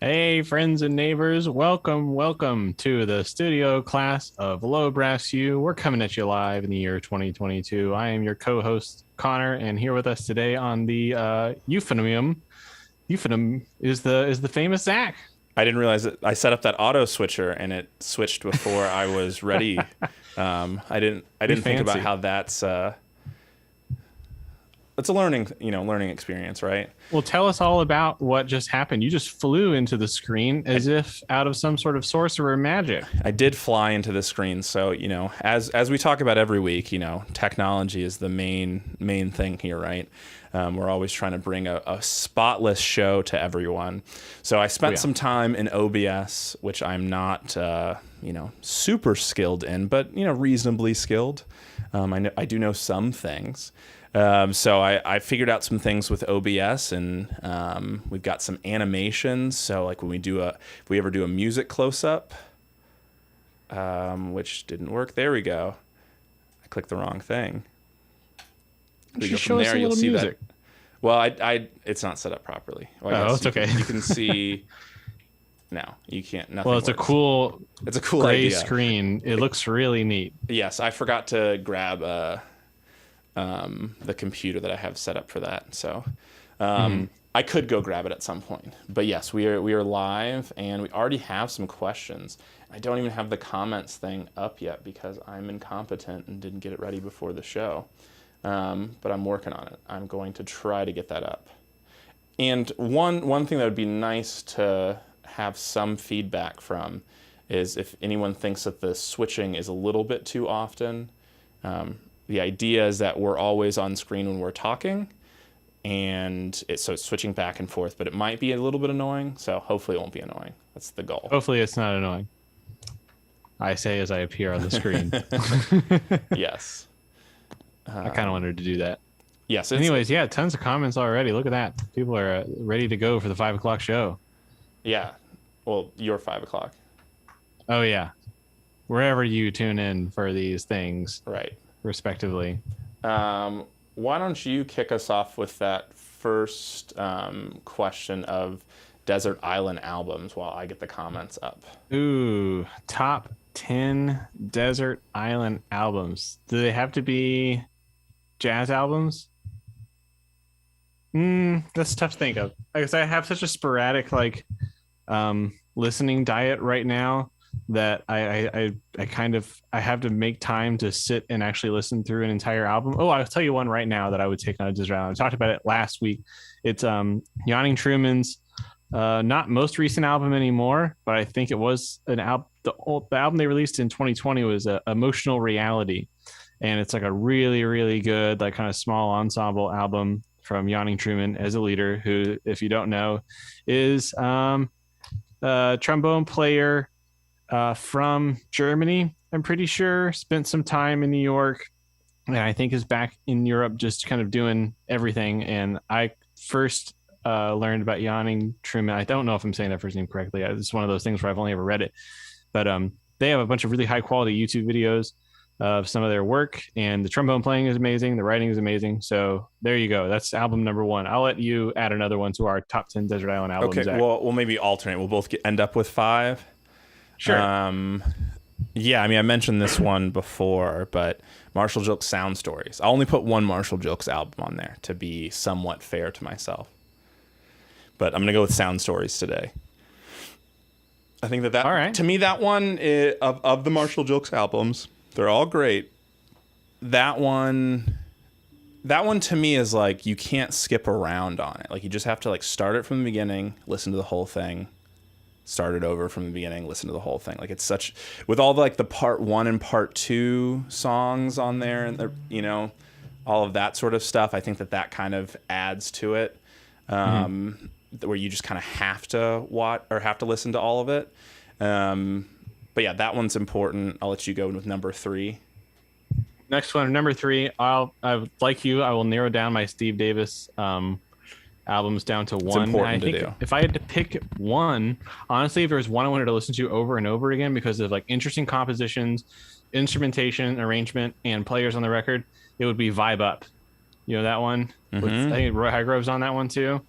Hey, friends and neighbors, welcome to the studio class of Low Brass U. We're coming at you live in the year 2022. I am your co-host, Connor, and here with us today on the Euphonym is the famous Zach. I didn't realize that I set up that auto switcher and it switched before I was ready. I didn't think about how that's it's a learning experience, right? Well, tell us all about what just happened. You just flew into the screen as if out of some sort of sorcerer magic. I did fly into the screen. So, as we talk about every week, technology is the main thing here, right? We're always trying to bring a spotless show to everyone. So I spent some time in OBS, which I'm not, super skilled in, but, reasonably skilled. I do know some things. So I figured out some things with OBS, and we've got some animations. So like when if we ever do a music close-up, which didn't work. There we go. I clicked the wrong thing. You show us a little music. That. Well, it's not set up properly. Well, it's okay. You can see. No, you can't. Nothing. Well, it's works. It's a cool gray idea. Screen. It looks really neat. Yes, I forgot to grab the computer that I have set up for that. So I could go grab it at some point. But yes, we are live, and we already have some questions. I don't even have the comments thing up yet because I'm incompetent and didn't get it ready before the show. But I'm working on it. I'm going to try to get that up. And one thing that would be nice to have some feedback from is if anyone thinks that the switching is a little bit too often. The idea is that we're always on screen when we're talking, and so it's switching back and forth, but it might be a little bit annoying, so hopefully it won't be annoying. That's the goal. Hopefully it's not annoying. I say as I appear on the screen. Yes. I kind of wanted to do that. Yes. Anyways, tons of comments already. Look at that. People are ready to go for the 5 o'clock show. Yeah. Well, your 5 o'clock. Oh, yeah. Wherever you tune in for these things. Right. Respectively. Why don't you kick us off with that first question of desert island albums while I get the comments up? Ooh, top 10 desert island albums. Do they have to be jazz albums? That's tough to think of. Because I have such a sporadic listening diet right now that I have to make time to sit and actually listen through an entire album. Oh, I'll tell you one right now that I would take on a desert island. I talked about it last week. It's Yawning Truman's not most recent album anymore, but I think it was an album. The album they released in 2020 was Emotional Reality, and it's like a really, really good, like kind of small ensemble album from Yawning Truman as a leader, who, if you don't know, is a trombone player from Germany. I'm pretty sure spent some time in New York, and I think is back in Europe, just kind of doing everything. And I first learned about Yawning Truman. I don't know if I'm saying that first name correctly. It's one of those things where I've only ever read it, but they have a bunch of really high quality YouTube videos of some of their work, and the trombone playing is amazing. The writing is amazing. So there you go. That's album number one. I'll let you add another one to our top 10 desert island albums. Okay. Zach. Well, we'll maybe alternate. We'll both end up with 5. Sure. Yeah, I mean, I mentioned this one before, but Marshall Jilks Sound Stories. I'll only put one Marshall Jilks album on there to be somewhat fair to myself. But I'm going to go with Sound Stories today. I think that all right. To me, that one of the Marshall Jilks albums, they're all great. That one to me is like you can't skip around on it. Like you just have to like start it from the beginning, listen to the whole thing, start it over from the beginning, listen to the whole thing. Like it's such with all the like the part 1 and part 2 songs on there, and the, all of that sort of stuff. I think that kind of adds to it. Where you just kind of have to watch or have to listen to all of it. But yeah, that one's important. I'll let you go with number 3. Next one, number 3. Like you, I will narrow down my Steve Davis albums down to It's one. important And I to think do. if I had to pick one, honestly, if there was one I wanted to listen to over and over again because of like interesting compositions, instrumentation, arrangement, and players on the record, it would be Vibe Up. You know that one? With, I think Roy Highgrove's on that one too.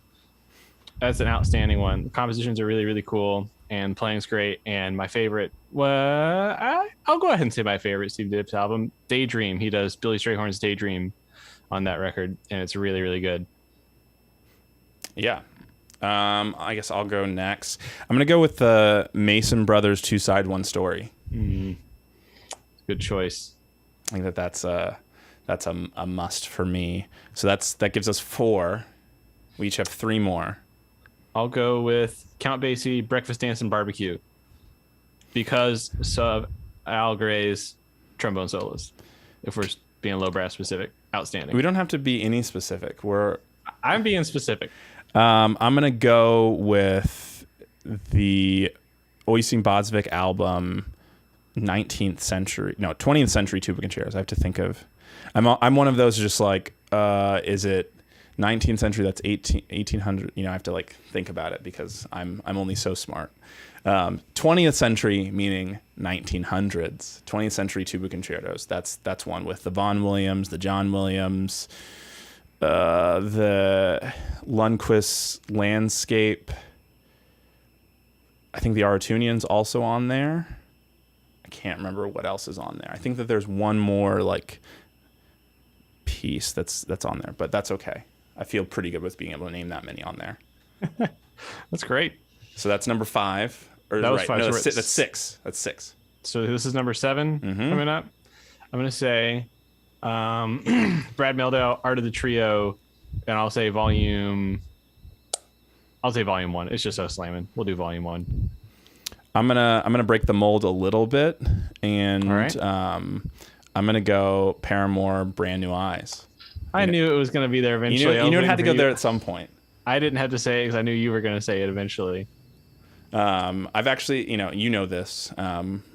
That's an outstanding one. The compositions are really, really cool, and playing's great. And my favorite, well, I'll go ahead and say my favorite Steve Davis album, Daydream. He does Billy Strayhorn's Daydream on that record, and it's really, really good. Yeah. I guess I'll go next. I'm going to go with the Mason Brothers 2 Side One Story. Good choice. I think that's a must for me. So that gives us 4. We each have 3 more. I'll go with Count Basie, Breakfast Dance and Barbecue, because of Al Gray's trombone solos. If we're being low brass specific, outstanding. We don't have to be any specific. I'm being specific. I'm gonna go with the Oystein Bodsvik album, 20th century tuba concertos. I have to think of. I'm one of those just like, is it 19th century? That's 1800. I have to like think about it because I'm only so smart. 20th century meaning 1900s. 20th century tuba concertos. That's one with the Vaughan Williams, the John Williams. The Lundquist Landscape. I think the Aratunian's also on there. I can't remember what else is on there. I think that there's one more like piece that's on there, but that's okay. I feel pretty good with being able to name that many on there. That's great. So that's number 5. Or that was right. 5. No, So that's 6. That's 6. So this is number 7 coming up. I'm gonna say Brad Mehldau, Art of the Trio, and I'll say volume 1. It's just us slamming. We'll do volume 1. I'm gonna break the mold a little bit, and all right. I'm gonna go Paramore, Brand New Eyes. I knew it was gonna be there eventually. You knew it had to go there at some point. I didn't have to say it because I knew you were gonna say it eventually. I've actually, you know this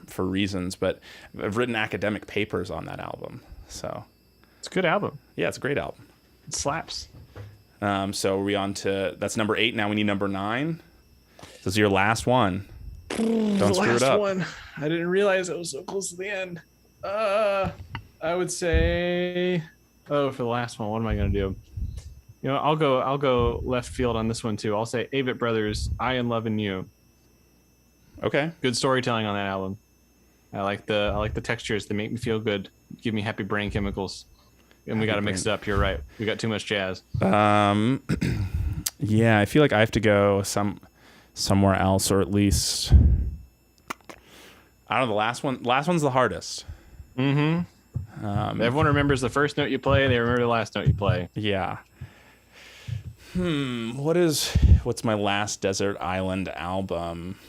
for reasons, but I've written academic papers on that album. So it's a good album. Yeah, it's a great album. It slaps. So are we on to, that's number 8. Now we need number 9. This is your last one. Don't screw it up. One. I didn't realize it was so close to the end. I would say, for the last one, what am I going to do? I'll go left field on this one too. I'll say Avett Brothers, I Am Loving You. Okay. Good storytelling on that album. I like the textures. They make me feel good. Give me happy brain chemicals. And we got to mix it up. You're right. We got too much jazz. Yeah, I feel like I have to go somewhere else, or at least I don't know. The last one's the hardest. Everyone remembers the first note you play. They remember the last note you play. Yeah. What's my last desert island album?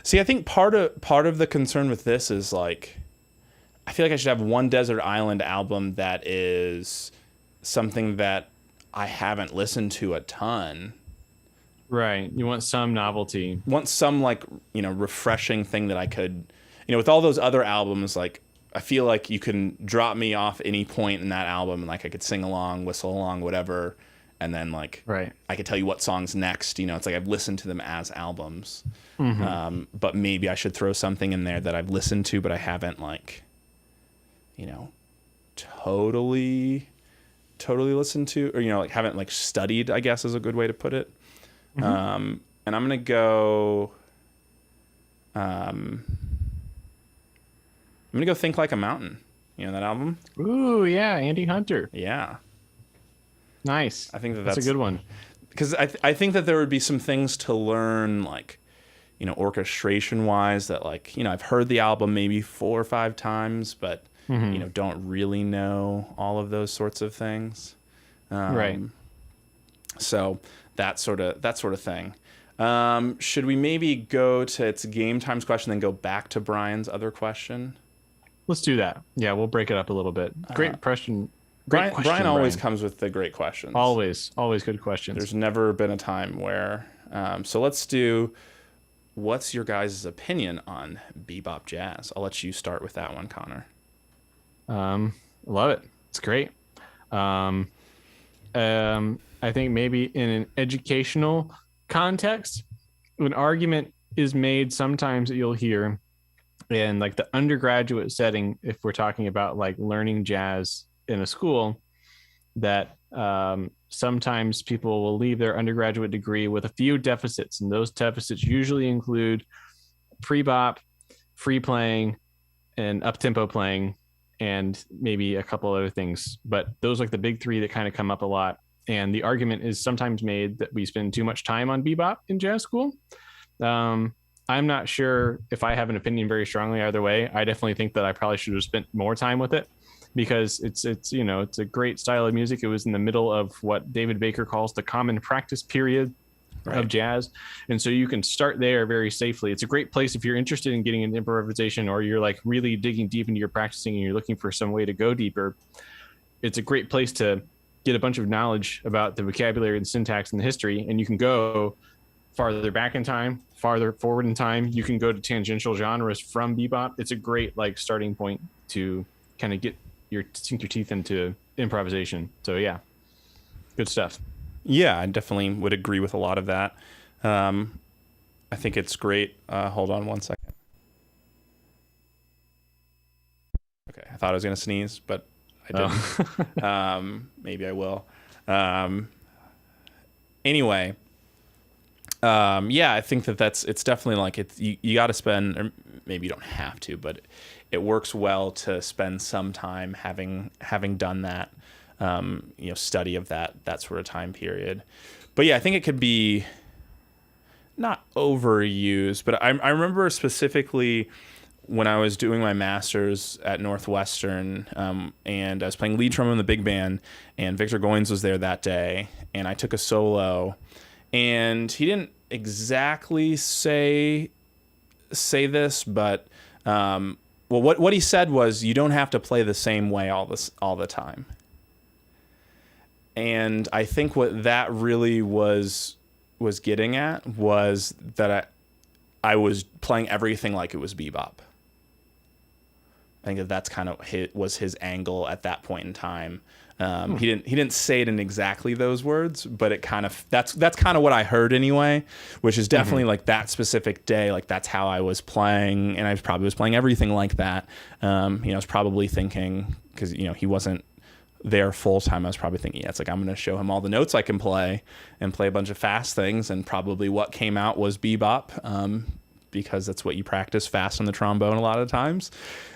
See, I think part of the concern with this is like, I feel like I should have one desert island album that is something that I haven't listened to a ton. Right. You want some novelty. Want some like, refreshing thing that I could, with all those other albums, like I feel like you can drop me off any point in that album and like I could sing along, whistle along, whatever. And then like, right. I could tell you what song's next. It's like I've listened to them as albums. But maybe I should throw something in there that I've listened to, but I haven't like, totally listened to, or, like haven't like studied, I guess is a good way to put it. And I'm going to go, Think Like a Mountain. That album? Ooh, yeah. Andy Hunter. Yeah. Nice. I think that's a good one. Because I think that there would be some things to learn, like, orchestration wise that like, I've heard the album maybe 4 or 5 times, but, don't really know all of those sorts of things. Right. So that sort of thing. Should we maybe go to its game times question, then go back to Brian's other question? Let's do that. Yeah, we'll break it up a little bit. Great question. Brian always comes with the great questions. Always good questions. There's never been a time where So let's do, what's your guys' opinion on bebop jazz? I'll let you start with that one, Connor. Love it. It's great. Um, I think maybe in an educational context, an argument is made sometimes that you'll hear in like the undergraduate setting, if we're talking about like learning jazz in a school, that sometimes people will leave their undergraduate degree with a few deficits, and those deficits usually include pre-bop, free playing, and up-tempo playing, and maybe a couple other things. But those are like the big three that kind of come up a lot. And the argument is sometimes made that we spend too much time on bebop in jazz school. Um, I'm not sure if I have an opinion very strongly either way. I definitely think that I probably should have spent more time with it, because it's it's a great style of music. It was in the middle of what David Baker calls the common practice period of jazz, and so you can start there very safely. It's a great place if you're interested in getting into improvisation, or you're like really digging deep into your practicing and you're looking for some way to go deeper. It's a great place to get a bunch of knowledge about the vocabulary and syntax and the history, and you can go farther back in time, farther forward in time. You can go to tangential genres from bebop. It's a great like starting point to kind of sink your teeth into improvisation. So yeah, good stuff. Yeah, I definitely would agree with a lot of that. I think it's great. Hold on one second. Okay, I thought I was going to sneeze, but I didn't. Maybe I will. Anyway, yeah, I think it's definitely like you got to spend, or maybe you don't have to, but it works well to spend some time having done that, study of that sort of time period. But yeah, I think it could be not overused, but I remember specifically when I was doing my master's at Northwestern, and I was playing lead trombone in the big band, and Victor Goins was there that day, and I took a solo, and he didn't exactly say this, but well, what he said was, you don't have to play the same way all the time. And I think what that really was getting at was that I was playing everything like it was bebop. I think that's kind of was his angle at that point in time. He didn't say it in exactly those words, but it kind of that's kind of what I heard anyway, which is definitely like that specific day, like that's how I was playing, and I probably was playing everything like that. I was probably thinking, because he wasn't there full time, I was probably thinking, yeah, it's like I'm going to show him all the notes I can play and play a bunch of fast things, and probably what came out was bebop. Because that's what you practice fast on the trombone a lot of times.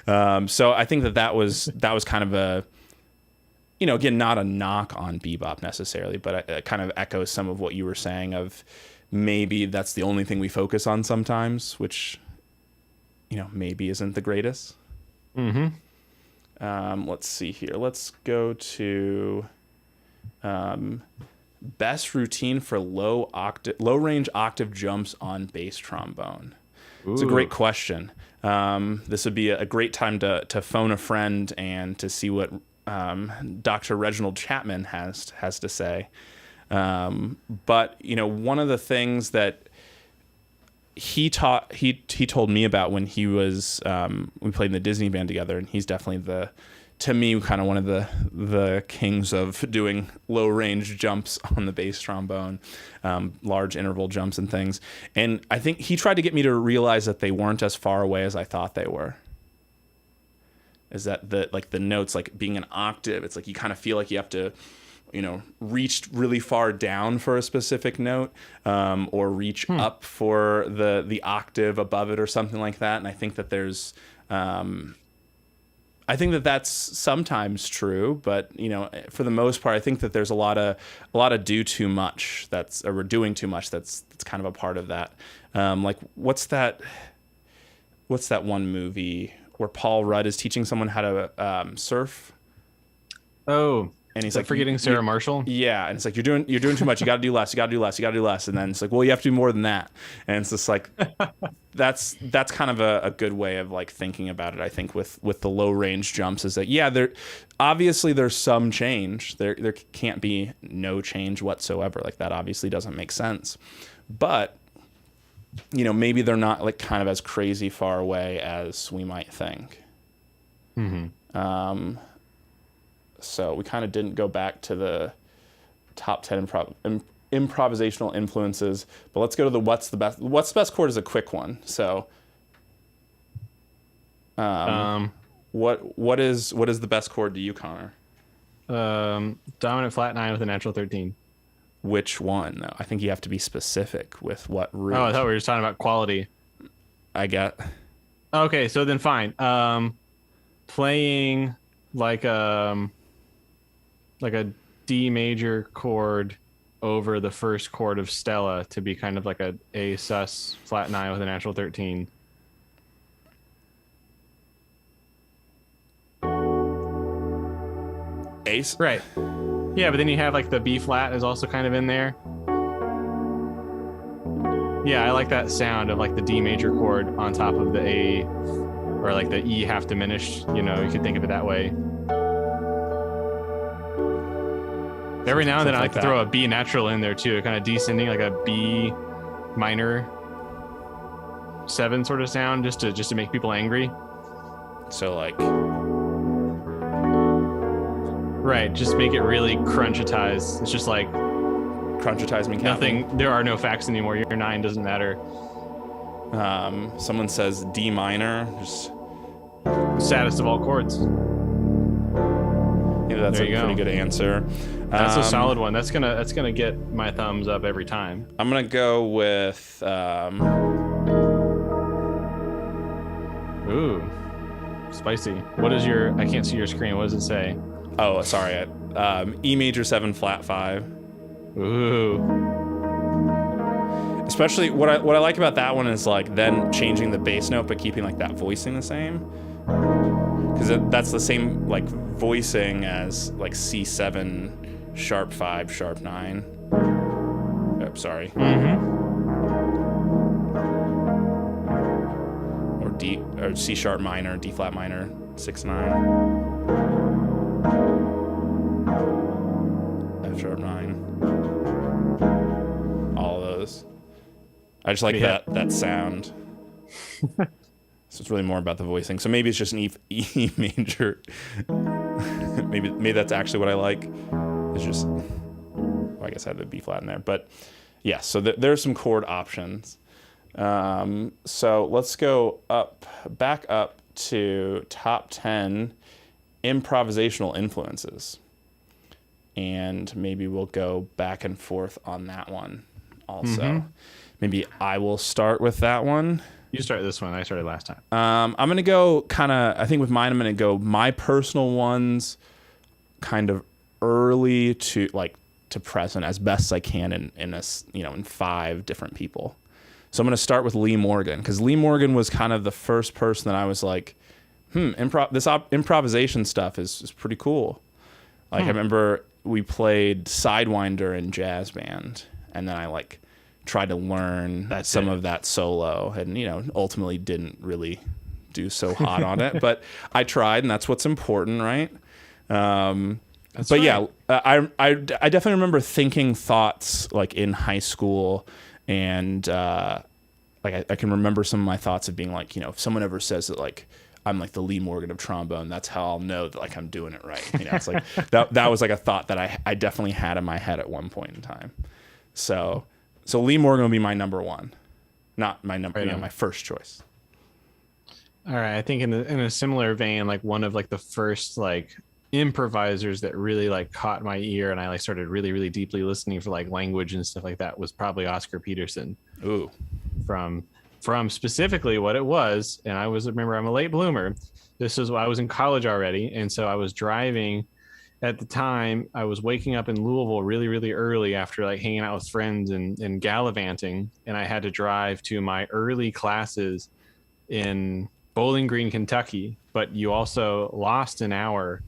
So I think that was kind of a, again, not a knock on bebop necessarily, but it kind of echoes some of what you were saying of maybe that's the only thing we focus on sometimes, which, maybe isn't the greatest. Let's see here. Let's go to best routine for low range octave jumps on bass trombone. Ooh. It's a great question. This would be a great time to phone a friend and to see what Dr. Reginald Chapman has to say. But one of the things that he told me about when he was we played in the Disney band together, and he's definitely to me kind of one of the kings of doing low range jumps on the bass trombone, large interval jumps and things. And I think he tried to get me to realize that they weren't as far away as I thought they were. Is that the notes, like being an octave, it's like you kind of feel like you have to, reach really far down for a specific note, or reach up for the octave above it or something like that. And I think that there's I think that that's sometimes true, but for the most part, I think that there's a lot of do too much or we're doing too much. That's kind of a part of that. Like what's that one movie where Paul Rudd is teaching someone how to surf? Oh, and he's like forgetting Sarah Marshall. Yeah, and it's like you're doing too much. You got to do less. You got to do less. You got to do less. And then it's like, well, you have to do more than that. And it's just like that's kind of a good way of like thinking about it. I think with the low range jumps is that obviously there's some change. There can't be no change whatsoever. Like that obviously doesn't make sense. but maybe they're not like kind of as crazy far away as we might think. So we kind of didn't go back to the top 10 improvisational influences, but let's go to the what's the best chord is a quick one. So what is the best chord to you, Connor? Dominant flat 9 with a natural 13. Which one though? I think you have to be specific with what root. Oh, I thought we were just talking about quality. I get. Okay, so then fine. Playing like a D major chord over the first chord of Stella to be kind of like a sus flat 9 with a natural 13. Ace? Right. Yeah, but then you have like the B flat is also kind of in there. Yeah, I like that sound of like the D major chord on top of the A, or like the E half diminished. You could think of it that way. Every now and then I like to throw a B natural in there too, kind of descending like a B minor 7 sort of sound, just to make people angry. So like. Right, just make it really crunchitize. It's just like crunchitize me. Nothing. There are no facts anymore. Your 9 doesn't matter. Someone says D minor, just saddest of all chords. Yeah, that's a pretty good answer. That's a solid one. That's gonna get my thumbs up every time. I'm gonna go with. Ooh, spicy. What is your? I can't see your screen. What does it say? Oh, sorry. E major 7 flat 5. Ooh. Especially what I like about that one is like then changing the bass note but keeping like that voicing the same, because that's the same like voicing as like C7 sharp 5 sharp 9. Oh, sorry. Or D or C sharp minor, D flat minor 6/9. F sharp 9. All of those. I just like that sound. So it's really more about the voicing. So maybe it's just an E major. maybe that's actually what I like. It's just, well, I guess I had the B flat in there. But yeah, so there's some chord options. So let's go back up to top 10 improvisational influences. And maybe we'll go back and forth on that one also. Maybe I will start with that one. You start this one. I started last time. I'm going to go I think with mine, I'm going to go my personal ones kind of early to present as best as I can in 5 different people. So I'm going to start with Lee Morgan, because Lee Morgan was kind of the first person that I was like, this improvisation stuff is pretty cool. Like I remember we played Sidewinder in jazz band, and then I like tried to learn some of that solo, and ultimately didn't really do so hot on it, but I tried, and that's what's important, right? I definitely remember thinking thoughts like in high school, and I can remember some of my thoughts of being like, if someone ever says that like I'm like the Lee Morgan of trombone, that's how I'll know that like I'm doing it right. It's like that was like a thought that I definitely had in my head at one point in time. So Lee Morgan will be my number 1, not my number, my first choice. All right, I think in a similar vein, like one of like the first like improvisers that really like caught my ear, and I like started really really deeply listening for like language and stuff like that, was probably Oscar Peterson. Ooh, from specifically what it was. And remember I'm a late bloomer. This was I was in college already, and so I was driving. At the time, I was waking up in Louisville really, really early after like hanging out with friends and gallivanting, and I had to drive to my early classes in Bowling Green, Kentucky. But you also lost an hour,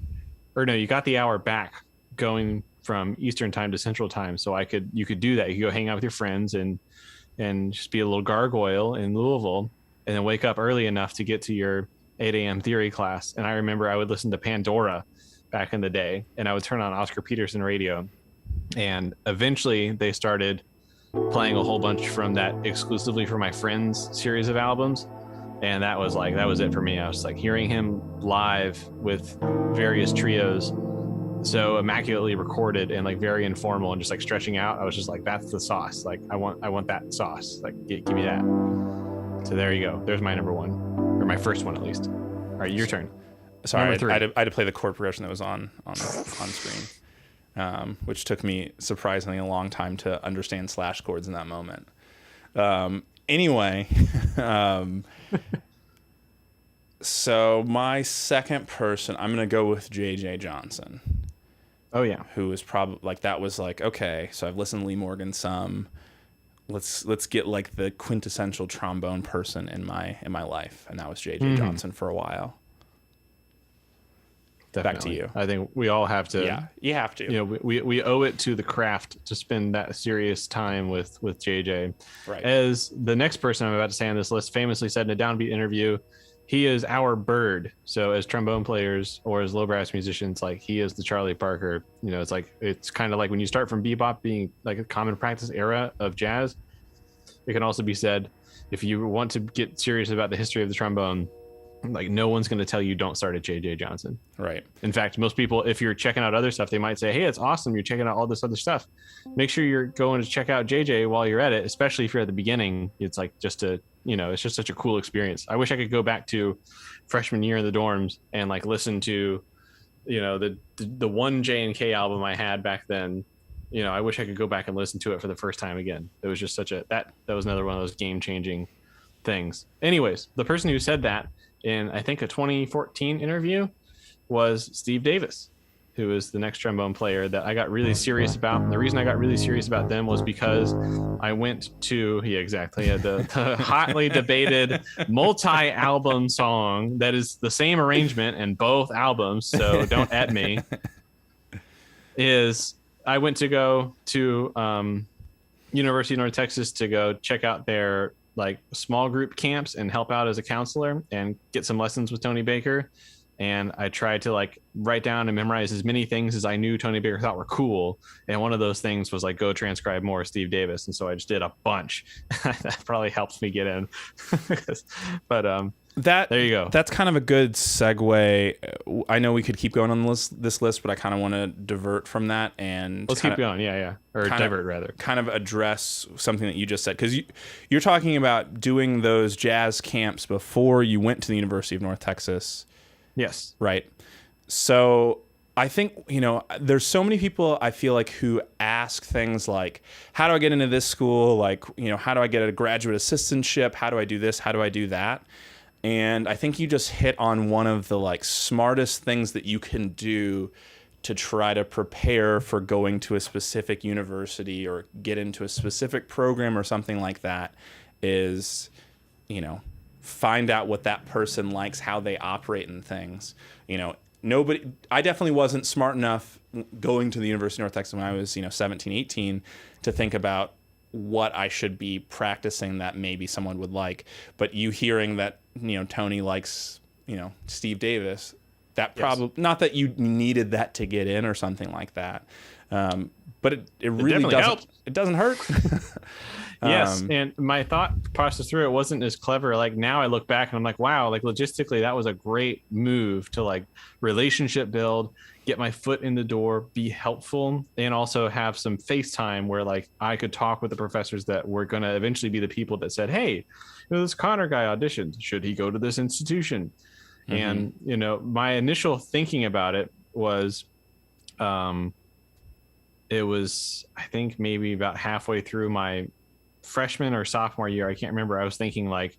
or no, you got the hour back going from Eastern time to Central time. So you could do that. You could go hang out with your friends and just be a little gargoyle in Louisville, and then wake up early enough to get to your 8 a.m. theory class. And I remember I would listen to Pandora back in the day, and I would turn on Oscar Peterson radio, and eventually they started playing a whole bunch from that exclusively for my friend's series of albums. And that was it for me. I was like hearing him live with various trios, so immaculately recorded and like very informal and just like stretching out. I was just like, that's the sauce. Like I want that sauce. Like give me that. So there you go. There's my number one, or my first one at least. All right, your turn. Sorry, I had to play the chord progression that was on screen, which took me surprisingly a long time to understand slash chords in that moment. Anyway, so my second person, I'm gonna go with J.J. Johnson. Oh yeah, who was probably like, that was like, okay, so I've listened to Lee Morgan some. Let's get like the quintessential trombone person in my life, and that was J.J. Johnson for a while. Definitely. Back to you. I think we all have to. Yeah, you have to. You know, we owe it to the craft to spend that serious time with JJ. Right. As the next person I'm about to say on this list famously said in a Downbeat interview, he is our bird. So as trombone players or as low brass musicians, like he is the Charlie Parker. You know, it's kind of like when you start from bebop being like a common practice era of jazz. It can also be said, if you want to get serious about the history of the trombone, like no one's going to tell you don't start at J.J. Johnson. Right. In fact, most people, if you're checking out other stuff, they might say, hey, it's awesome, you're checking out all this other stuff. Make sure you're going to check out JJ while you're at it, especially if you're at the beginning. It's like it's just such a cool experience. I wish I could go back to freshman year in the dorms and like listen to, you know, the one J&K album I had back then. You know, I wish I could go back and listen to it for the first time again. It was just that was another one of those game-changing things. Anyways, the person who said that in, I think, a 2014 interview was Steve Davis, who is the next trombone player that I got really serious about. And the reason I got really serious about them was because I went to, the hotly debated multi-album song that is the same arrangement in both albums, so don't at me, is I went to go to University of North Texas to go check out their like small group camps and help out as a counselor and get some lessons with Tony Baker. And I tried to like write down and memorize as many things as I knew Tony Baker thought were cool. And one of those things was like, go transcribe more Steve Davis. And so I just did a bunch. That probably helped me get in. But there you go. That's kind of a good segue. I know we could keep going on this list, but I kind of want to divert from that and let's keep going. Yeah. Or divert rather. Kind of address something that you just said, because you're talking about doing those jazz camps before you went to the University of North Texas. Yes. Right. So I think, you know, there's so many people I feel like who ask things like, how do I get into this school? Like, you know, how do I get a graduate assistantship? How do I do this? How do I do that? And I think you just hit on one of the like smartest things that you can do to try to prepare for going to a specific university or get into a specific program or something like that is, you know, find out what that person likes, how they operate in things. You know, I definitely wasn't smart enough going to the University of North Texas when I was, 17, 18 to think about what I should be practicing that maybe someone would like. But you hearing that, Tony likes, Steve Davis, that probably, not that you needed that to get in or something like that. But it really doesn't help. It doesn't hurt. Yes, and my thought process through it wasn't as clever. Like now I look back and I'm like, wow, like logistically that was a great move to like relationship build, get my foot in the door, be helpful, and also have some FaceTime where like I could talk with the professors that were going to eventually be the people that said, hey, this Connor guy auditioned. Should he go to this institution? Mm-hmm. And, my initial thinking about it was, it was, I think maybe about halfway through my freshman or sophomore year, I can't remember. I was thinking like,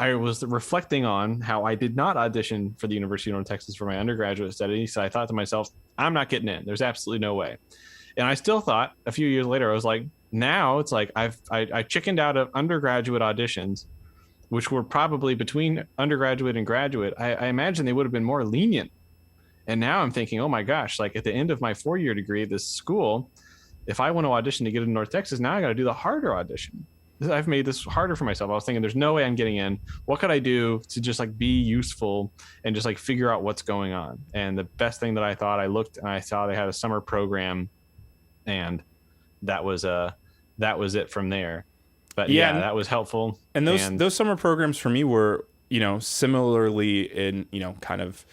I was reflecting on how I did not audition for the University of North Texas for my undergraduate studies. So I thought to myself, I'm not getting in. There's absolutely no way. And I still thought a few years later, I was like, now it's like I chickened out of undergraduate auditions, which were probably between undergraduate and graduate. I imagine they would have been more lenient. And now I'm thinking, oh my gosh, like at the end of my 4-year degree at this school, if I want to audition to get into North Texas, now I got to do the harder audition. I've made this harder for myself. I was thinking there's no way I'm getting in. What could I do to just like be useful and just like figure out what's going on? And the best thing that I thought, I looked and I saw they had a summer program, and that was that was it from there. But Yeah, yeah, that was helpful. and And those summer programs for me were, similarly in, kind of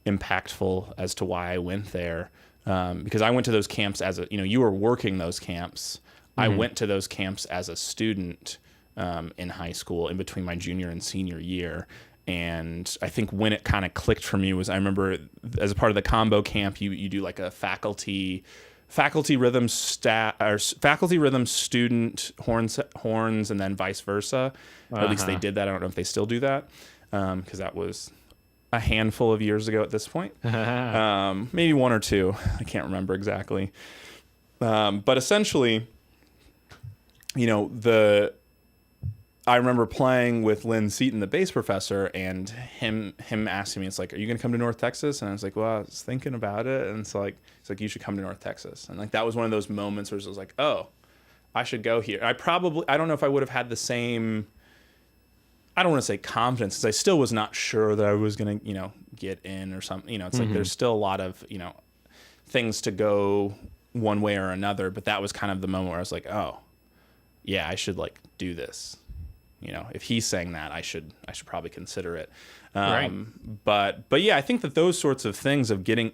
impactful as to why I went there. Because I went to those camps as you were working those camps. I went to those camps as a student in high school in between my junior and senior year. And I think when it kind of clicked for me was, I remember as a part of the combo camp, you do like a faculty rhythm faculty rhythm student horns, and then vice versa. Or at least they did that. I don't know if they still do that, because that was a handful of years ago at this point. Maybe one or two. I can't remember exactly. But essentially, I remember playing with Lynn Seaton, the bass professor, and him asking me, it's like, are you going to come to North Texas? And I was like, well, I was thinking about it. And it's like, you should come to North Texas. And like, that was one of those moments where it was like, oh, I should go here. I don't know if I would have had the same, I don't want to say confidence, because I still was not sure that I was going to, get in or something. It's like, there's still a lot of, things to go one way or another. But that was kind of the moment where I was like, oh, yeah, I should like do this. If he's saying that, I should probably consider it. Right. But yeah, I think that those sorts of things of getting,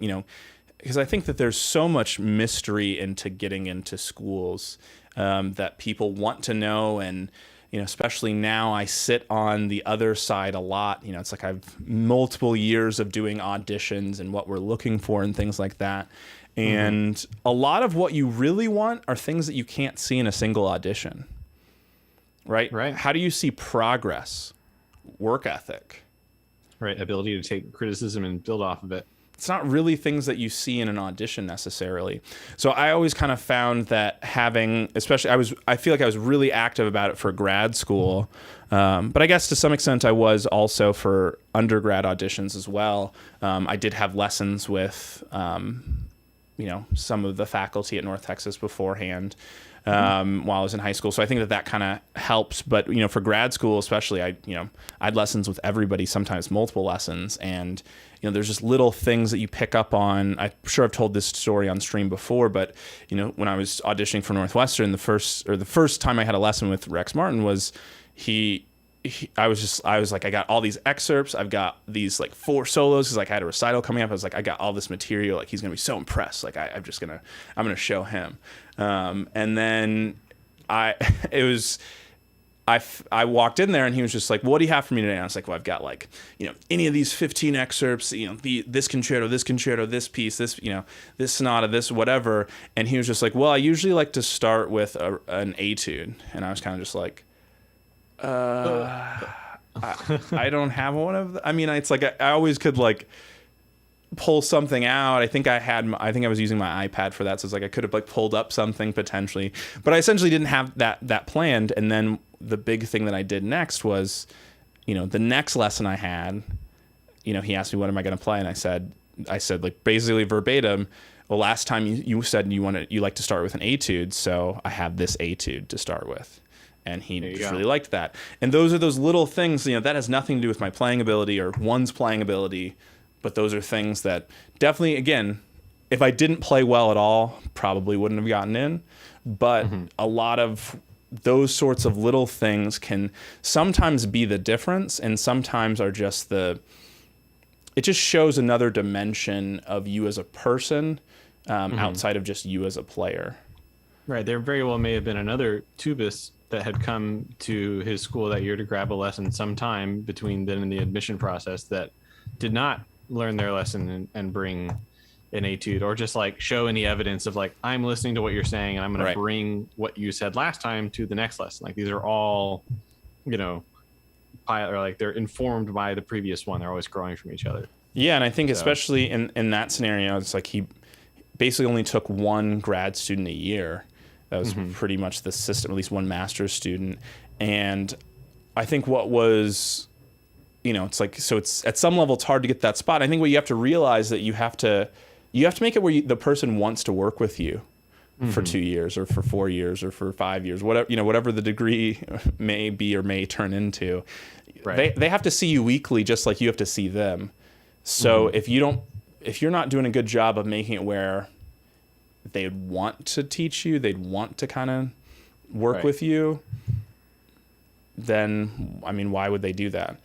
because I think that there's so much mystery into getting into schools that people want to know. And, especially now I sit on the other side a lot. It's like I've multiple years of doing auditions and what we're looking for and things like that. And a lot of what you really want are things that you can't see in a single audition. Right? How do you see progress, work ethic? Right. Ability to take criticism and build off of it. It's not really things that you see in an audition necessarily. So I always kind of found that having, especially, I feel like I was really active about it for grad school. But I guess to some extent I was also for undergrad auditions as well. I did have lessons with, some of the faculty at North Texas beforehand. While I was in high school. So I think that kind of helps. But, for grad school, especially, I had lessons with everybody, sometimes multiple lessons. And, there's just little things that you pick up on. I'm sure I've told this story on stream before, but, when I was auditioning for Northwestern, the first time I had a lesson with Rex Martin was I was like, I got all these excerpts. I've got these like 4 solos. Cause like I had a recital coming up. I was like, I got all this material. Like he's going to be so impressed. Like I'm going to show him. And then I walked in there and he was just like, what do you have for me today? And I was like, well, I've got like, any of these 15 excerpts, this concerto, this piece, this, this sonata, this, whatever. And he was just like, well, I usually like to start with an etude. And I was kind of just like, I don't have one of the, it's like I always could like pull something out. I think I was using my iPad for that, so it's like I could have like pulled up something potentially, but I essentially didn't have that planned. And then the big thing that I did next was, the next lesson I had, he asked me, what am I going to play? And I said like basically verbatim, well, last time you said you like to start with an etude, so I have this etude to start with. And he just really liked that. And those are those little things, that has nothing to do with my playing ability or one's playing ability. But those are things that definitely, again, if I didn't play well at all, probably wouldn't have gotten in. But a lot of those sorts of little things can sometimes be the difference, and sometimes are just it just shows another dimension of you as a person outside of just you as a player. Right. There very well may have been another tubist that had come to his school that year to grab a lesson sometime between then and the admission process that did not learn their lesson and bring an etude, or just like show any evidence of like, I'm listening to what you're saying and I'm going to bring what you said last time to the next lesson. Like these are all, or like they're informed by the previous one. They're always growing from each other. Yeah. And I think especially in that scenario, it's like he basically only took one grad student a year. That was pretty much the system, at least one master's student. And I think what was, it's like, so it's at some level, it's hard to get that spot. I think what you have to realize that you have to make it where the person wants to work with you for 2 years or for 4 years or for 5 years, whatever the degree may be or may turn into. Right. They have to see you weekly, just like you have to see them. So if you're not doing a good job of making it where they'd want to teach you, they'd want to kind of work with you, then, I mean, why would they do that?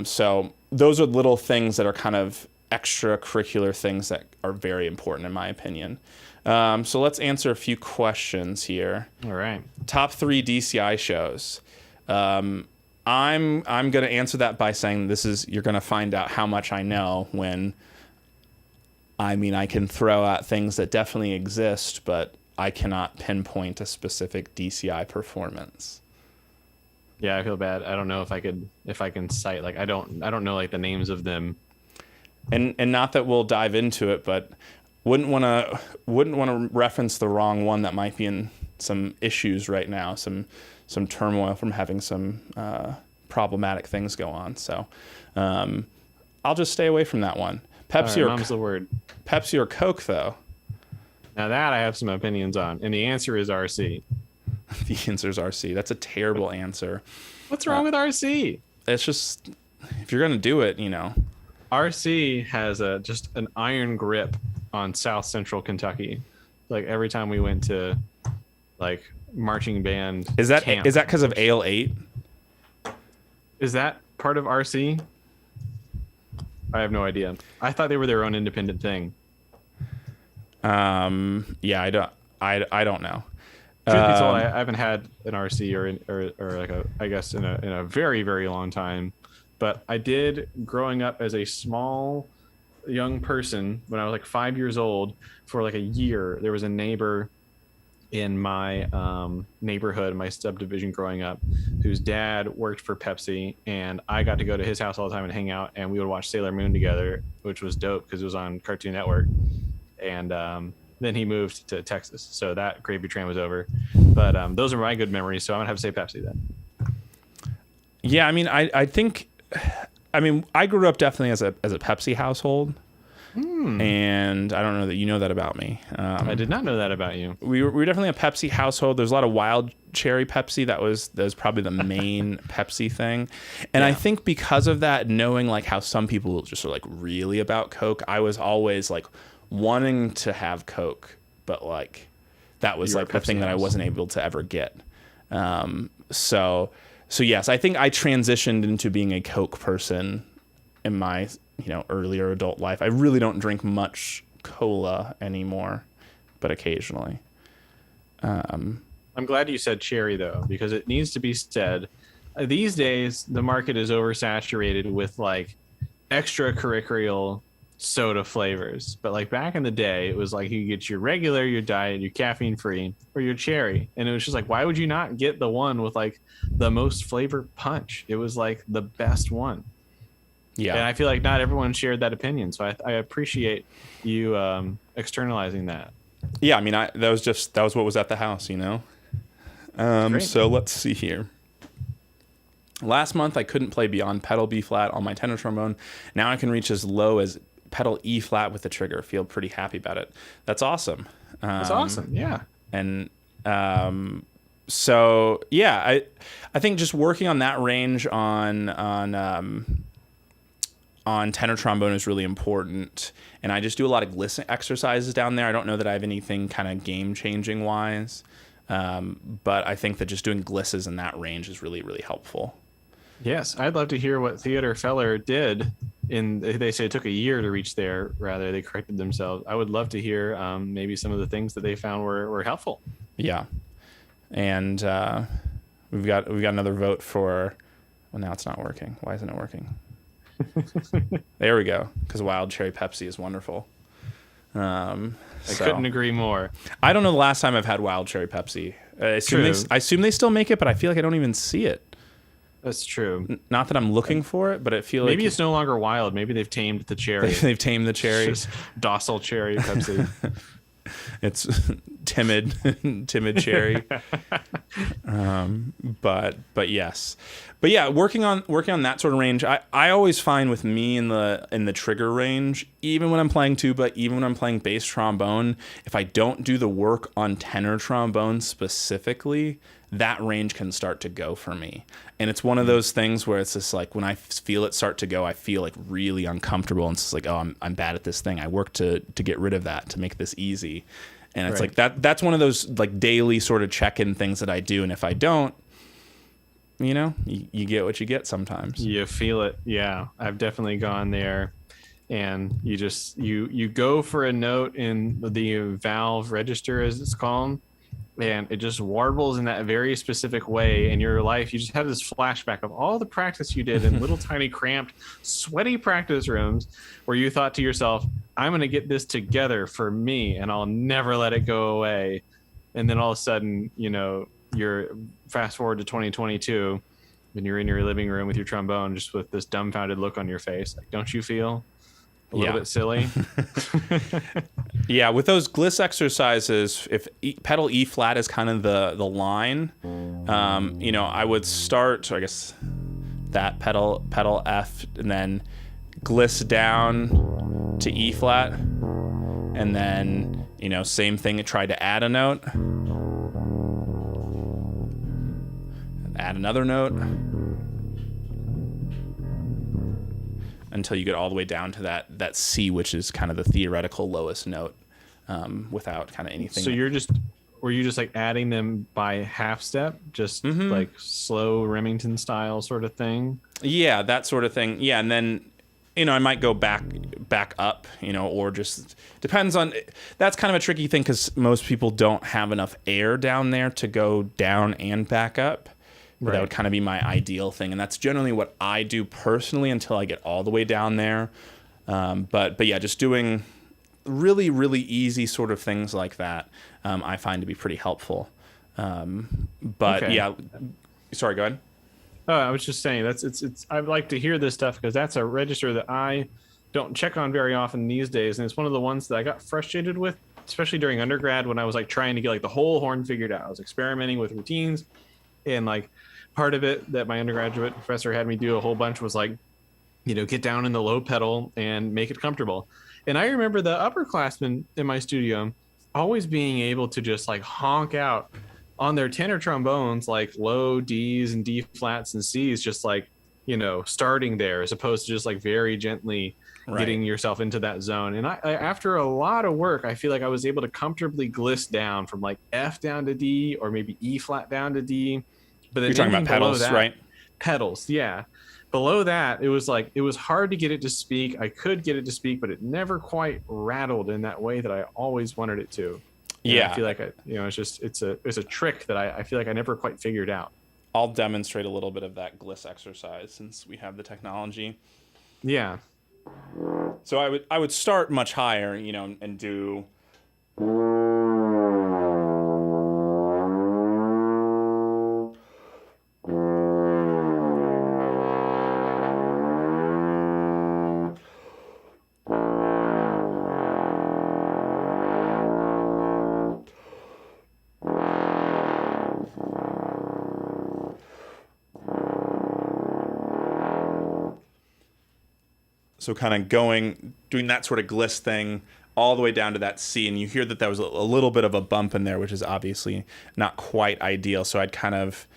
So those are little things that are kind of extracurricular things that are very important in my opinion. So let's answer a few questions here. All right. Top 3 DCI shows. I'm going to answer that by saying you're going to find out how much I know when, I mean, I can throw out things that definitely exist, but I cannot pinpoint a specific DCI performance. Yeah, I feel bad. I don't know if I can cite, like, I don't know like the names of them. And not that we'll dive into it, but wouldn't want to reference the wrong one that might be in some issues right now, some turmoil from having some problematic things go on. So I'll just stay away from that one. Pepsi mom's the word. Pepsi or Coke, though? Now that I have some opinions on, and the answer is RC. The answer is RC. That's a terrible answer. What's wrong with RC? It's just, if you're going to do it, RC has just an iron grip on South Central Kentucky. Like every time we went to like marching band. Is that camp, because of Ale 8? Is that part of RC? I have no idea. I thought they were their own independent thing. Yeah, I don't know. Truth be told, I haven't had an RC or like I guess in a very, very long time. But I did growing up as a small young person when I was like 5 years old for like a year. There was a neighbor in my neighborhood, my subdivision growing up, whose dad worked for Pepsi, and I got to go to his house all the time and hang out, and we would watch Sailor Moon together, which was dope because it was on Cartoon Network. And then he moved to Texas, so that gravy train was over. But those are my good memories, so I'm gonna have to say Pepsi then. Yeah, I mean, I think, I mean, I grew up definitely as a Pepsi household. And I don't know that you know that about me. I did not know that about you. We were definitely a Pepsi household. There's a lot of wild cherry Pepsi. That was probably the main Pepsi thing. And Yeah. I think because of that, knowing like how some people just are like really about Coke, I was always like wanting to have Coke, but like that was like the thing that I wasn't able to ever get. So yes, I think I transitioned into being a Coke person in my earlier adult life. I really don't drink much cola anymore, but occasionally. I'm glad you said cherry though, because it needs to be said. These days, the market is oversaturated with like extracurricular soda flavors. But like back in the day, it was like you get your regular, your diet, your caffeine free, or your cherry. And it was just like, why would you not get the one with like the most flavor punch? It was like the best one. Yeah. And I feel like not everyone shared that opinion. So I appreciate you externalizing that. Yeah, I mean, that was what was at the house, So let's see here. Last month, I couldn't play beyond pedal B flat on my tenor trombone. Now I can reach as low as pedal E flat with the trigger. Feel pretty happy about it. That's awesome. That's awesome. Yeah. And so yeah, I think just working on that range on tenor trombone is really important. And I just do a lot of glissing exercises down there. I don't know that I have anything kind of game-changing wise, but I think that just doing glisses in that range is really, really helpful. Yes, I'd love to hear what Theodore Feller did. They say it took a year to reach there, rather they corrected themselves. I would love to hear maybe some of the things that they found were helpful. Yeah. And we've got another vote for, well, now it's not working. Why isn't it working? There we go, because wild cherry Pepsi is wonderful. I couldn't agree more. I don't know the last time I've had wild cherry Pepsi. I assume they still make it, but I feel like I don't even see it. That's true. Not that I'm looking for it, but it feels maybe like it's no longer wild. Maybe they've tamed the cherry. They've tamed the cherry. It's just docile cherry Pepsi. It's timid cherry. But yes. But yeah, working on that sort of range, I always find with me in the trigger range, even when I'm playing tuba, even when I'm playing bass trombone, if I don't do the work on tenor trombone specifically, that range can start to go for me. And it's one of those things where it's just like when I feel it start to go, I feel like really uncomfortable. And it's just like, oh, I'm bad at this thing. I work to get rid of that, to make this easy. And it's like that's one of those like daily sort of check-in things that I do. And if I don't, you get what you get sometimes. You feel it. Yeah, I've definitely gone there. And you just you go for a note in the valve register, as it's called, and it just warbles in that very specific way. In your life, you just have this flashback of all the practice you did in little tiny cramped sweaty practice rooms where you thought to yourself, I'm going to get this together for me and I'll never let it go away. And then all of a sudden, you're fast forward to 2022 and you're in your living room with your trombone just with this dumbfounded look on your face. Like, don't you feel a little bit silly? Yeah, with those gliss exercises, if pedal E flat is kind of the line, I would start, I guess, that pedal F, and then gliss down to E flat, and then same thing, try to add a note, add another note, until you get all the way down to that C, which is kind of the theoretical lowest note, without kind of anything. So were you just like adding them by half step, just like slow Remington style sort of thing? Yeah, that sort of thing. Yeah, and then I might go back up, or just depends on. That's kind of a tricky thing because most people don't have enough air down there to go down and back up. That would kind of be my ideal thing, and that's generally what I do personally until I get all the way down there. But yeah, just doing really, really easy sort of things like that, I find to be pretty helpful. Yeah, sorry, go ahead. Oh, I was just saying it's I'd like to hear this stuff because that's a register that I don't check on very often these days, and it's one of the ones that I got frustrated with, especially during undergrad when I was like trying to get like the whole horn figured out. I was experimenting with routines, and like part of it that my undergraduate professor had me do a whole bunch was like, get down in the low pedal and make it comfortable. And I remember the upperclassmen in my studio always being able to just like honk out on their tenor trombones, like low D's and D flats and C's, just like, starting there as opposed to just like very gently getting yourself into that zone. And I after a lot of work, I feel like I was able to comfortably gliss down from like F down to D or maybe E flat down to D. But then you're talking about pedals, right? Pedals, yeah. Below that, it was hard to get it to speak. I could get it to speak, but it never quite rattled in that way that I always wanted it to. And I feel like it's a trick that I feel like I never quite figured out. I'll demonstrate a little bit of that gliss exercise since we have the technology. Yeah. So I would start much higher, and do. So kind of doing that sort of gliss thing all the way down to that C, and you hear that there was a little bit of a bump in there, which is obviously not quite ideal. So I'd kind of,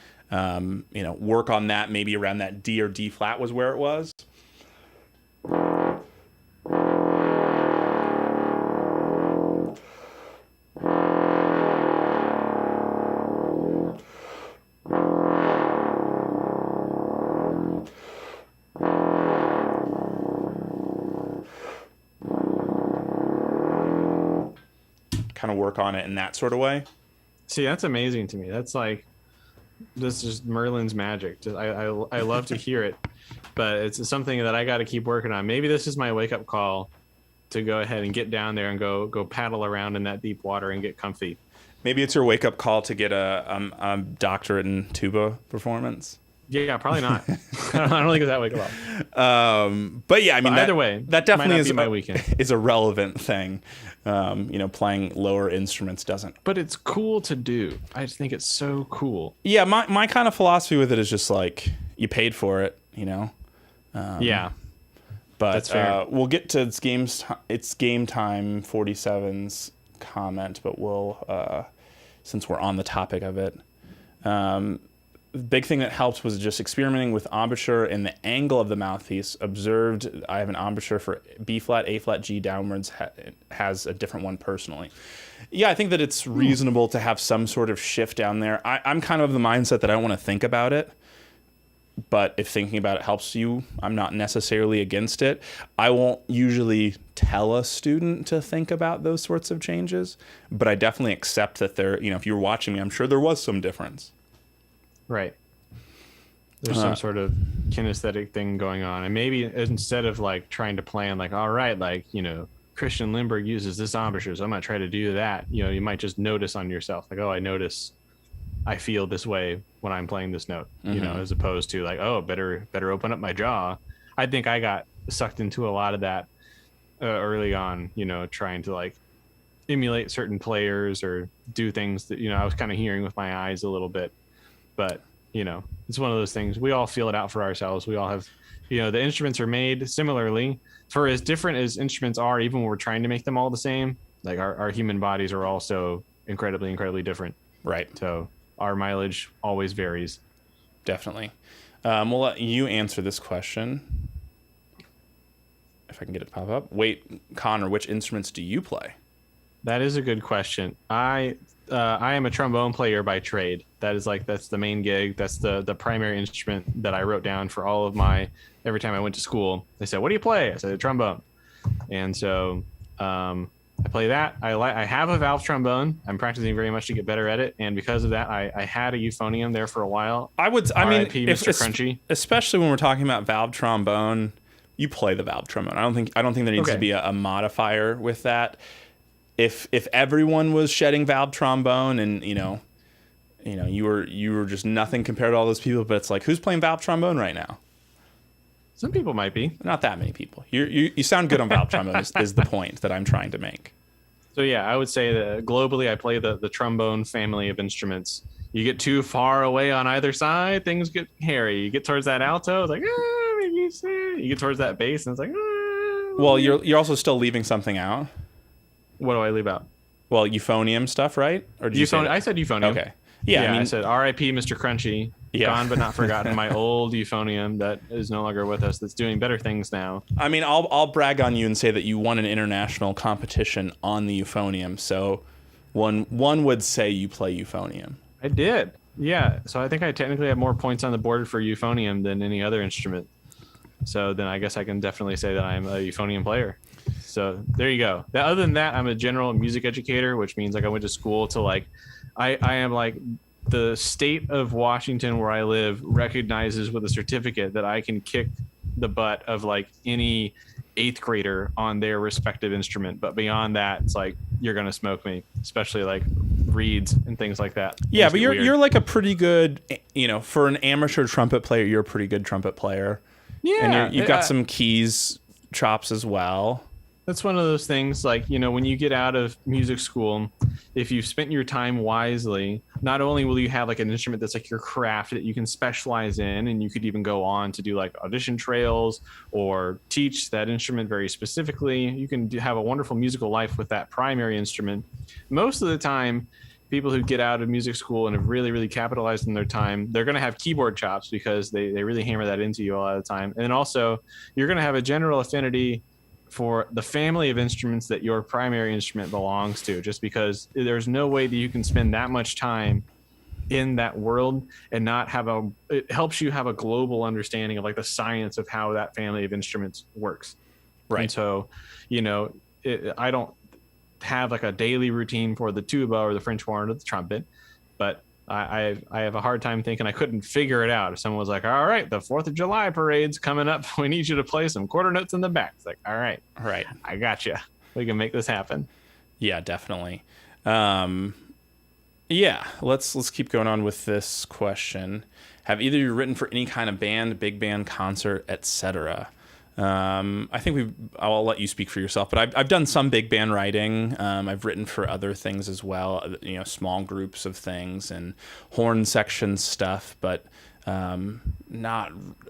work on that, maybe around that D or D flat was where it was. Kind of work on it in that sort of way. See, that's amazing to me. That's like, this is Merlin's magic. I love to hear it, but it's something that I got to keep working on. Maybe this is my wake up call to go ahead and get down there and go paddle around in that deep water and get comfy. Maybe it's your wake up call to get a doctorate in tuba performance. Yeah, probably not. I don't think it's that wake up call. But yeah, I mean, either way, that definitely is my weekend. Is a relevant thing. Playing lower instruments doesn't. But it's cool to do. I just think it's so cool. Yeah, my kind of philosophy with it is just like, you paid for it, Yeah. But that's fair. We'll get to it's game time 47's comment, but we'll since we're on the topic of it. the big thing that helped was just experimenting with embouchure and the angle of the mouthpiece. Observed, I have an embouchure for B flat, A flat, G downwards, has a different one personally. Yeah, I think that it's reasonable to have some sort of shift down there. I'm kind of the mindset that I don't want to think about it. But if thinking about it helps you, I'm not necessarily against it. I won't usually tell a student to think about those sorts of changes, but I definitely accept that there, if you were watching me, I'm sure there was some difference. Right. There's some sort of kinesthetic thing going on. And maybe instead of like trying to plan like, all right, like, Christian Lindbergh uses this embouchure, so I'm going to try to do that. You might just notice on yourself, like, oh, I feel this way when I'm playing this note, as opposed to like, oh, better open up my jaw. I think I got sucked into a lot of that early on, trying to like emulate certain players or do things that, I was kind of hearing with my eyes a little bit. But, it's one of those things. We all feel it out for ourselves. We all have, the instruments are made similarly. For as different as instruments are, even when we're trying to make them all the same, like our human bodies are also incredibly, incredibly different. Right. So our mileage always varies. Definitely. We'll let you answer this question. If I can get it to pop up. Wait, Connor, which instruments do you play? That is a good question. I am a trombone player by trade. That's the main gig. That's the primary instrument that I wrote down for all of every time I went to school. They said, what do you play? I said, the trombone. And so I play that. I have a valve trombone. I'm practicing very much to get better at it, and because of that, I had a euphonium there for a while. I mean, Mr. Crunchy. Especially when we're talking about valve trombone, you play the valve trombone. I don't think there needs to be a modifier with that. If everyone was shedding valve trombone, and you were just nothing compared to all those people, but it's like, who's playing valve trombone right now? Some people might be. Not that many people. You sound good on valve trombone is the point that I'm trying to make. So yeah, I would say that globally I play the trombone family of instruments. You get too far away on either side, things get hairy. You get towards that alto, it's like, maybe you get towards that bass, and it's like, Well, you're also still leaving something out. What do I leave out? Well, euphonium stuff, right? Or did you say that? I said euphonium. Okay. Yeah, I said R.I.P. Mr. Crunchy. Yeah. Gone but not forgotten. My old euphonium that is no longer with us. That's doing better things now. I mean, I'll brag on you and say that you won an international competition on the euphonium. So, one would say you play euphonium. I did. Yeah. So I think I technically have more points on the board for euphonium than any other instrument. So then I guess I can definitely say that I'm a euphonium player. So there you go. Other than that, I'm a general music educator, which means like I went to school to like, I am like the state of Washington where I live recognizes with a certificate that I can kick the butt of like any 8th grader on their respective instrument. But beyond that, it's like, you're going to smoke me, especially like reeds and things like that. Yeah, but you're like a pretty good, for an amateur trumpet player, you're a pretty good trumpet player. Yeah. And you've got some keys chops as well. That's one of those things, like, when you get out of music school, if you've spent your time wisely, not only will you have like an instrument that's like your craft that you can specialize in, and you could even go on to do like audition trails or teach that instrument very specifically. You can have a wonderful musical life with that primary instrument. Most of the time, people who get out of music school and have really, really capitalized on their time, they're going to have keyboard chops because they really hammer that into you a lot of the time. And also, you're going to have a general affinity for the family of instruments that your primary instrument belongs to, just because there's no way that you can spend that much time in that world and not have it helps you have a global understanding of like the science of how that family of instruments works. Right. And so, I don't have like a daily routine for the tuba or the French horn or the trumpet, but I have a hard time thinking I couldn't figure it out. If someone was like, all right, the 4th of July parade's coming up. We need you to play some quarter notes in the back. It's like, all right, I got you. We can make this happen. Yeah, definitely. Yeah, let's keep going on with this question. Have either of you written for any kind of band, big band, concert, etc.? I think I'll let you speak for yourself, but I've done some big band writing. I've written for other things as well, small groups of things and horn section stuff, but I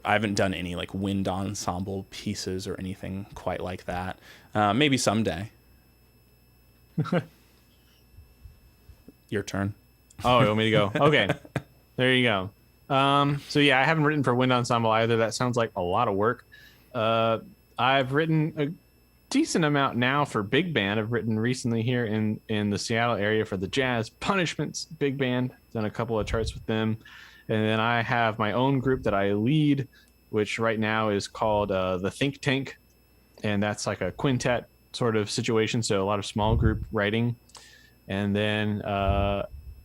haven't done any like wind ensemble pieces or anything quite like that. Maybe someday. Your turn. Oh, you want me to go? Okay. There you go. So yeah, I haven't written for wind ensemble either. That sounds like a lot of work. Uh, I've written a decent amount now for big band. I've written recently here in the Seattle area for the Jazz Punishments big band. Done a couple of charts with them, and then I have my own group that I lead, which right now is called the Think Tank, and that's like a quintet sort of situation. So a lot of small group writing, and then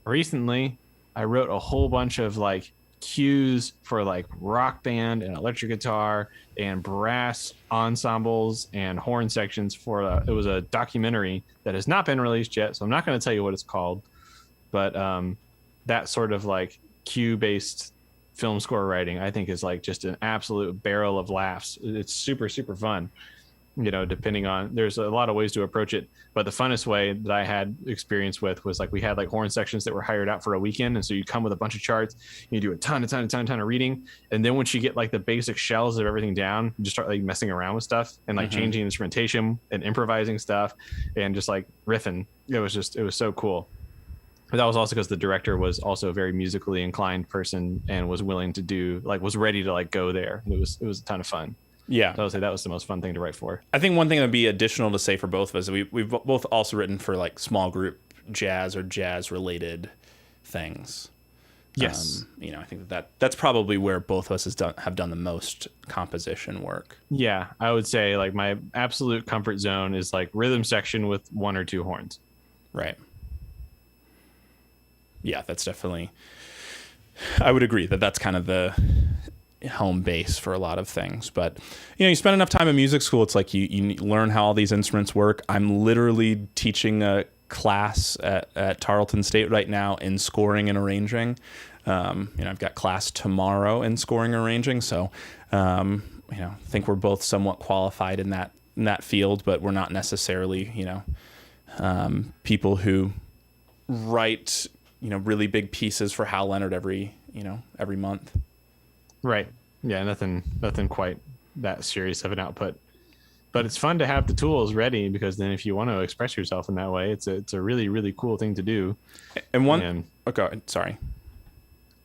recently I wrote a whole bunch of like cues for like rock band and electric guitar and brass ensembles and horn sections for it was a documentary that has not been released yet, so I'm not going to tell you what it's called, but that sort of like cue based film score writing I think is like just an absolute barrel of laughs. It's super fun, depending on, there's a lot of ways to approach it, but the funnest way that I had experience with was like we had like horn sections that were hired out for a weekend, and so you come with a bunch of charts, you do a ton of reading, and then once you get like the basic shells of everything down, you just start like messing around with stuff and like changing instrumentation and improvising stuff and just like riffing. It was so cool. But that was also because the director was also a very musically inclined person and was willing to do like was ready to like go there. It was a ton of fun. Yeah. So I would say that was the most fun thing to write for. I think one thing that would be additional to say for both of us, we've both also written for like small group jazz or jazz related things. Yes. I think that's probably where both of us have done the most composition work. Yeah, I would say like my absolute comfort zone is like rhythm section with one or two horns. Right. Yeah, that's definitely, I would agree that's kind of the home base for a lot of things. But you spend enough time in music school, it's like you learn how all these instruments work. I'm literally teaching a class at Tarleton State right now in scoring and arranging. I've got class tomorrow in scoring and arranging, so I think we're both somewhat qualified in that field, but we're not necessarily people who write really big pieces for Hal Leonard every month. Right. Yeah, nothing quite that serious of an output. But it's fun to have the tools ready, because then if you want to express yourself in that way, it's a really, really cool thing to do. And sorry.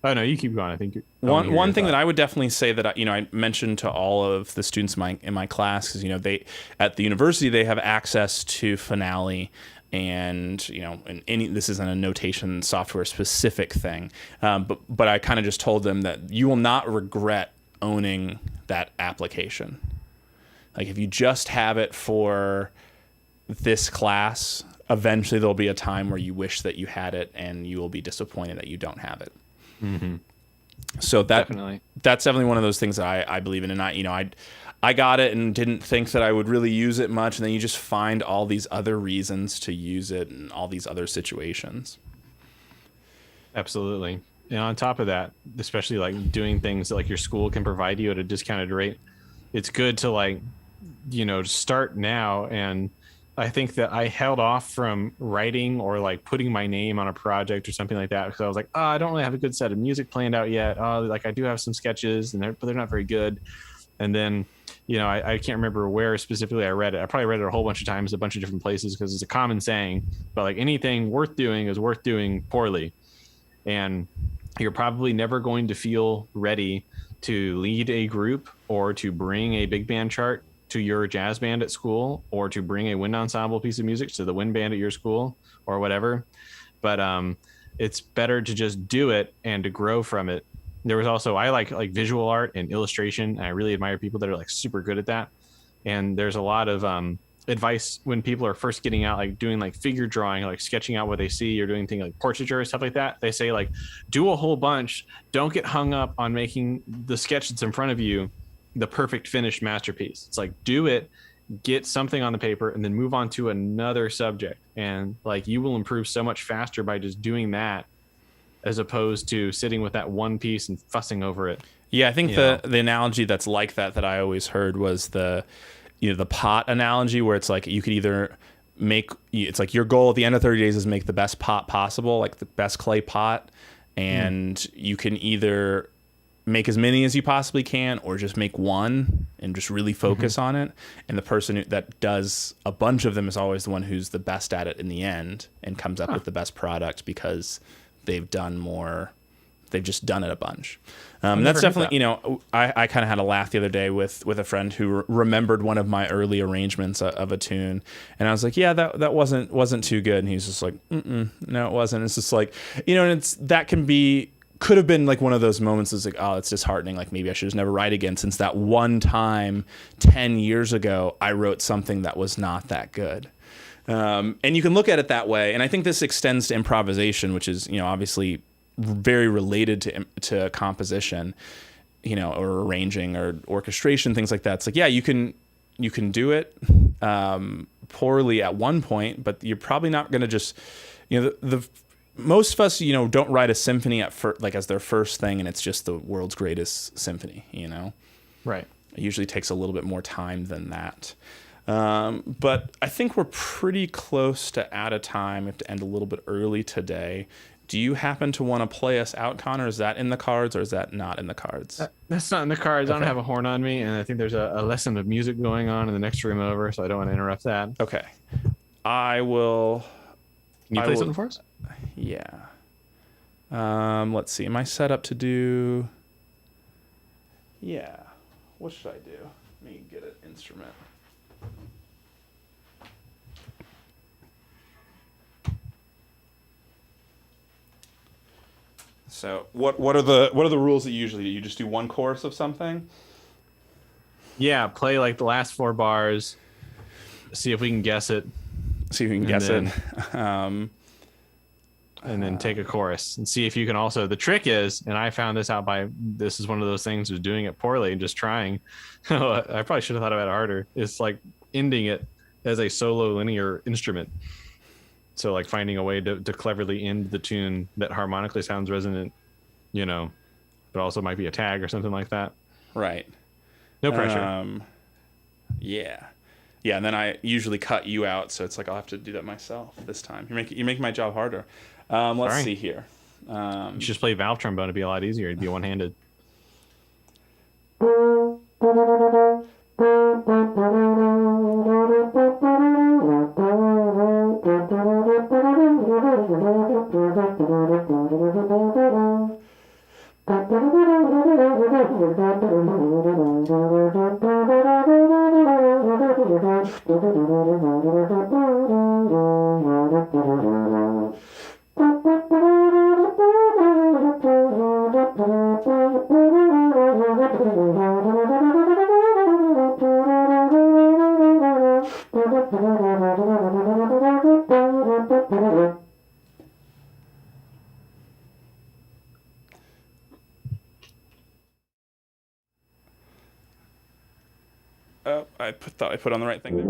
Oh no, you keep going. I think one thing that I would definitely say that I mentioned to all of the students in my class is they at the university they have access to Finale. And this isn't a notation software specific thing, but I kind of just told them that you will not regret owning that application. Like if you just have it for this class, eventually there'll be a time where you wish that you had it, and you will be disappointed that you don't have it. Mm-hmm. So that's definitely one of those things that I believe in, and I got it and didn't think that I would really use it much, and then you just find all these other reasons to use it in all these other situations. Absolutely. And on top of that, especially like doing things that like your school can provide you at a discounted rate, it's good to like, start now. And I think that I held off from writing or like putting my name on a project or something like that, because I was like, I don't really have a good set of music planned out yet. Like I do have some sketches, but they're not very good. And then, I can't remember where specifically I read it. I probably read it a whole bunch of times, a bunch of different places, because it's a common saying, but like anything worth doing is worth doing poorly. And you're probably never going to feel ready to lead a group or to bring a big band chart to your jazz band at school, or to bring a wind ensemble piece of music to the wind band at your school or whatever. But it's better to just do it and to grow from it. There was also, I like visual art and illustration, and I really admire people that are like super good at that. And there's a lot of advice when people are first getting out, like doing like figure drawing, like sketching out what they see, or doing things like portraiture or stuff like that. They say like, do a whole bunch. Don't get hung up on making the sketch that's in front of you the perfect finished masterpiece. It's like, do it, get something on the paper, and then move on to another subject. And like, you will improve so much faster by just doing that, as opposed to sitting with that one piece and fussing over it. Yeah, I think the analogy that's like that I always heard was the pot analogy, where it's like you could either it's like your goal at the end of 30 days is make the best pot possible, like the best clay pot, and you can either make as many as you possibly can, or just make one and just really focus on it. And the person that does a bunch of them is always the one who's the best at it in the end and comes up with the best product, because they've done more They've just done it a bunch. And never that's heard definitely, that. I kind of had a laugh the other day with a friend who remembered one of my early arrangements of a tune. And I was like, yeah, that wasn't too good. And he's just like, no, it wasn't. It's just like, and could have been like one of those moments that's like, oh, it's disheartening. Like maybe I should just never write again, since that one time 10 years ago, I wrote something that was not that good. And you can look at it that way. And I think this extends to improvisation, which is, obviously very related to composition, or arranging or orchestration, things like that. It's like, yeah, you can do it poorly at one point, but you're probably not going to just, the most of us, don't write a symphony as their first thing, and it's just the world's greatest symphony, Right. It usually takes a little bit more time than that. But I think we're pretty close to out of time. We have to end a little bit early today. Do you happen to want to play us out, Connor? Is that in the cards, or is that not in the cards? That's not in the cards. Okay. I don't have a horn on me, and I think there's a lesson of music going on in the next room over, so I don't want to interrupt that. Okay. I will... Can you play something for us? Yeah. Let's see. Am I set up to do... Yeah. What should I do? Let me get an instrument. So what are the rules that you usually do? You just do one chorus of something? Yeah, play like the last 4 bars. See if we can guess it. See if we can guess it. And then take a chorus and see if you can also. The trick is, and I found this out this is one of those things of doing it poorly and just trying. I probably should have thought about it harder. It's like ending it as a solo linear instrument. So like finding a way to cleverly end the tune that harmonically sounds resonant, but also might be a tag or something like that. Right. No pressure. Yeah. Yeah, and then I usually cut you out, so it's like I'll have to do that myself this time. You're making my job harder. Let's see here. You should just play valve trombone. It'd be a lot easier. It'd be one-handed. Oh, thought I put on the right thing there.